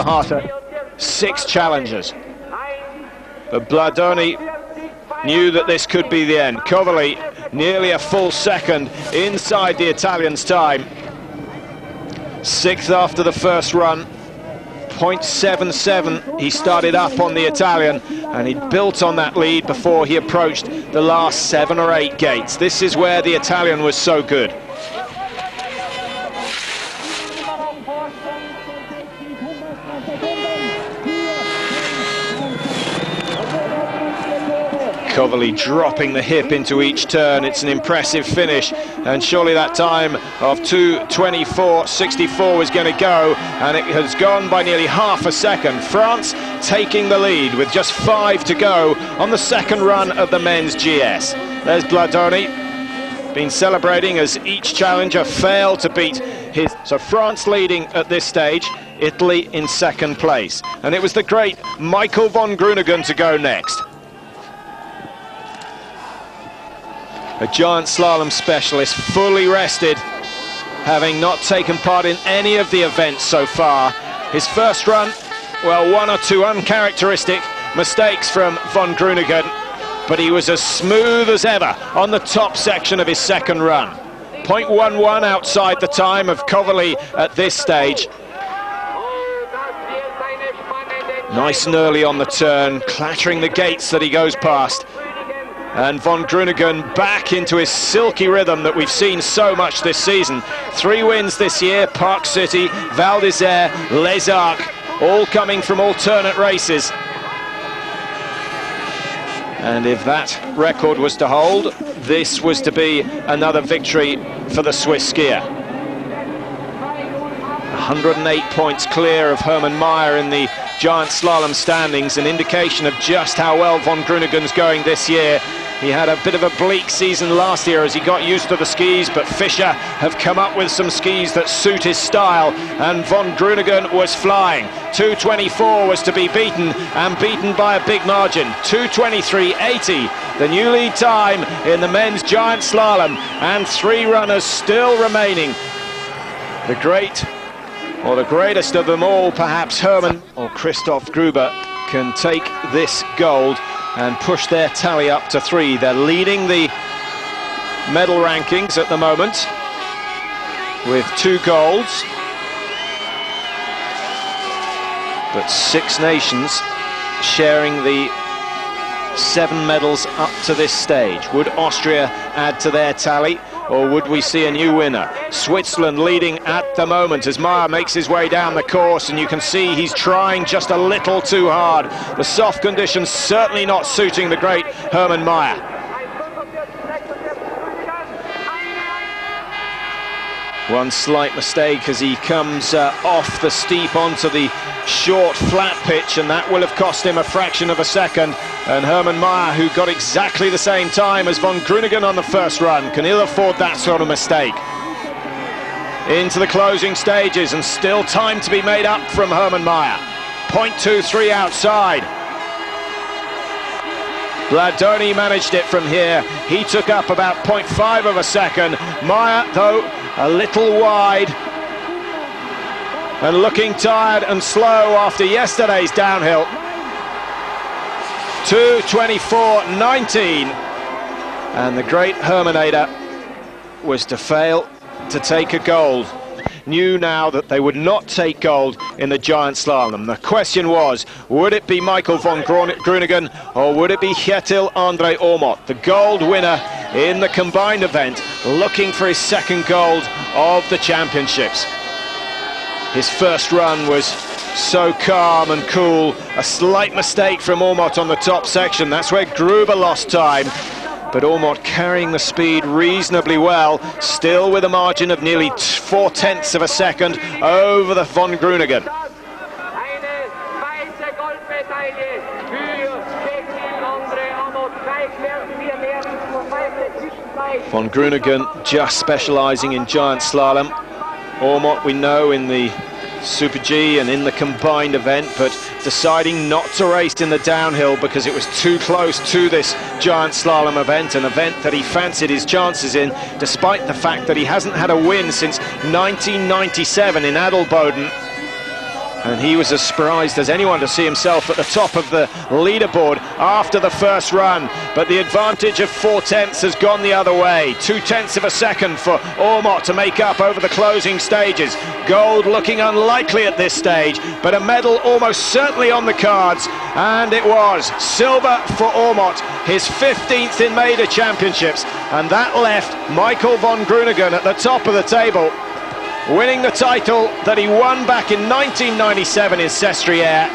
harder. 6 challengers. But Bladoni knew that this could be the end. Coverley nearly a full second inside the Italian's time. 6th after the first run. 0.77 he started up on the Italian, and he built on that lead before he approached the last 7 or 8 gates. This is where the Italian was so good. Coverley dropping the hip into each turn. It's an impressive finish, and surely that time of 2:24.64 was going to go, and it has gone by nearly half a second. France taking the lead with just 5 to go on the second run of the men's GS. There's Bladoni, been celebrating as each challenger failed to beat his. So France leading at this stage, Italy in second place, and it was the great Michael von Grünigen to go next. A giant slalom specialist, fully rested, having not taken part in any of the events so far. His first run, well, 1 or 2 uncharacteristic mistakes from von Grünigen, but he was as smooth as ever on the top section of his second run. 0.11 outside the time of Coverley at this stage. Nice and early on the turn, clattering the gates that he goes past. And von Grünigen back into his silky rhythm that we've seen so much this season. 3 wins this year: Park City, Val d'Isère, Les Arcs, all coming from alternate races. And if that record was to hold, this was to be another victory for the Swiss skier. 108 points clear of Hermann Maier in the giant slalom standings, an indication of just how well von Grünigen's going this year. He had a bit of a bleak season last year as he got used to the skis, but Fischer have come up with some skis that suit his style, and von Grünigen was flying. 2:24 was to be beaten, and beaten by a big margin. 2:23.80, the new lead time in the men's giant slalom, and 3 runners still remaining. The great, or the greatest of them all, perhaps Hermann or Christoph Gruber, can take this gold and push their tally up to 3. They're leading the medal rankings at the moment with 2 golds, but 6 nations sharing the 7 medals up to this stage. Would Austria add to their tally, or would we see a new winner? Switzerland leading at the moment as Maier makes his way down the course, and you can see he's trying just a little too hard. The soft conditions certainly not suiting the great Hermann Maier. One slight mistake as he comes off the steep onto the short flat pitch, and that will have cost him a fraction of a second. And Hermann Maier, who got exactly the same time as von Grünigen on the first run, can ill afford that sort of mistake. Into the closing stages, and still time to be made up from Hermann Maier. 0.23 outside. Bladoni managed it from here. He took up about 0.5 of a second. Maier, though, a little wide and looking tired and slow after yesterday's downhill. 2:24.19, and the great Herminator was to fail to take a gold. Knew now that they would not take gold in the giant slalom. The question was, would it be Michael von Grünigen or would it be Kjetil-andre Ormot, the gold winner in the combined event, looking for his second gold of the championships. His first run was so calm and cool. A slight mistake from Ormot on the top section. That's where Gruber lost time. But Ormot carrying the speed reasonably well, still with a margin of nearly 4/10 of a second over the von Grünigen. Von Grünigen just specialising in giant slalom. Ormot, we know, in the Super G and in the combined event, but deciding not to race in the downhill because it was too close to this giant slalom event, an event that he fancied his chances in, despite the fact that he hasn't had a win since 1997 in Adelboden. And he was as surprised as anyone to see himself at the top of the leaderboard after the first run. But the advantage of 4/10 has gone the other way. 2/10 of a second for Ormot to make up over the closing stages. Gold looking unlikely at this stage, but a medal almost certainly on the cards. And it was silver for Ormot, his 15th in major championships. And that left Michael van Grünigen at the top of the table, winning the title that he won back in 1997 in Sestriere.